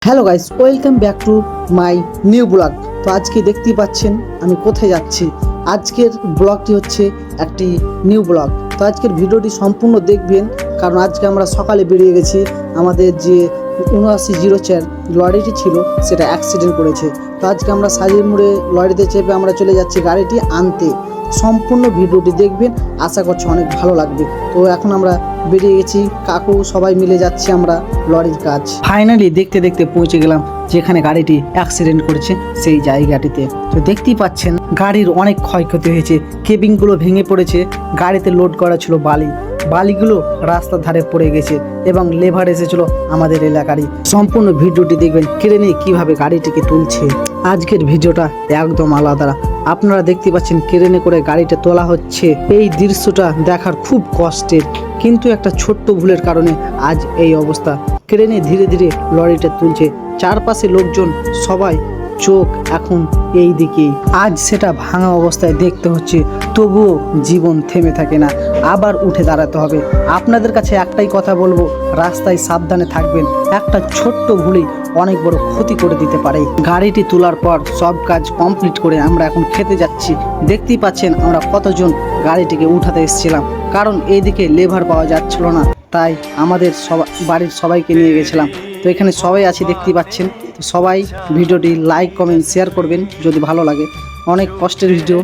Hello guys, welcome back to my new blog. তো আজকে দেখতেই পাচ্ছেন আমি কোথায় যাচ্ছি। আজকের ব্লগটি হচ্ছে একটি নিউ ব্লগ। তো আজকের ভিডিওটি সম্পূর্ণ দেখবেন, কারণ আজকে আমরা সকালে বেরিয়ে গেছি। আমাদের যে 7904 লরিটি ছিল সেটা অ্যাক্সিডেন্ট করেছে। তো আজকে আমরা সাজির মোড়ে লরিতে চেপে আমরা চলে যাচ্ছি গাড়িটি আনতে। সম্পূর্ণ ভিডিওটি দেখবেন, আশা করছি অনেক ভালো লাগবে। তো এখন আমরা বেরিয়ে গেছি, কাকু সবাই মিলে যাচ্ছি আমরা লরির কাজ। ফাইনালি দেখতে দেখতে পৌঁছে গেলাম যেখানে গাড়িটি অ্যাক্সিডেন্ট করেছে সেই জায়গাটিতে। তো দেখতেই পাচ্ছেন গাড়ির অনেক ক্ষয়ক্ষতি হয়েছে, কেবিনগুলো ভেঙে পড়েছে। গাড়িতে লোড করা ছিল বালিগুলো রাস্তার ধারে পড়ে গেছে এবং লেভার এসেছিল আমাদের এলাকারই। সম্পূর্ণ ভিডিওটি দেখবেন ক্রেনে কিভাবে গাড়িটিকে তুলছে। আজকের ভিডিওটা একদম আলাদা। আপনারা দেখতে পাচ্ছেন ক্রেনে করে গাড়িটা তোলা হচ্ছে। এই দৃশ্যটা দেখার খুব কষ্টের, কিন্তু একটা ছোট্ট ভুলের কারণে আজ এই অবস্থা। ক্রেনে ধীরে ধীরে লরিটা তুলছে, চারপাশে লোকজন সবাই চোখ এখন এই দিকেই। আজ সেটা ভাঙা অবস্থায় দেখতে হচ্ছে, তবুও জীবন থেমে থাকে না, আবার উঠে দাঁড়াতে হবে। আপনাদের কাছে একটাই কথা বলবো, রাস্তায় সাবধানে থাকবেন। একটা ছোট্ট ভুলেই অনেক বড় ক্ষতি করে দিতে পারে। গাড়িটি তোলার পর সব কাজ কমপ্লিট করে আমরা এখন খেতে যাচ্ছি। দেখতেই পাচ্ছেন আমরা কতজন গাড়িটিকে উঠাতে এসেছিলাম, কারণ এইদিকে লেভার পাওয়া যাচ্ছিল না, তাই আমাদের বাড়ির সবাইকে নিয়ে গেছিলাম। তো এখানে সবাই আছি দেখতেই পাচ্ছেন। তো সবাই ভিডিওটি লাইক কমেন্ট শেয়ার করবেন যদি ভালো লাগে। অনেক কষ্টের ভিডিও।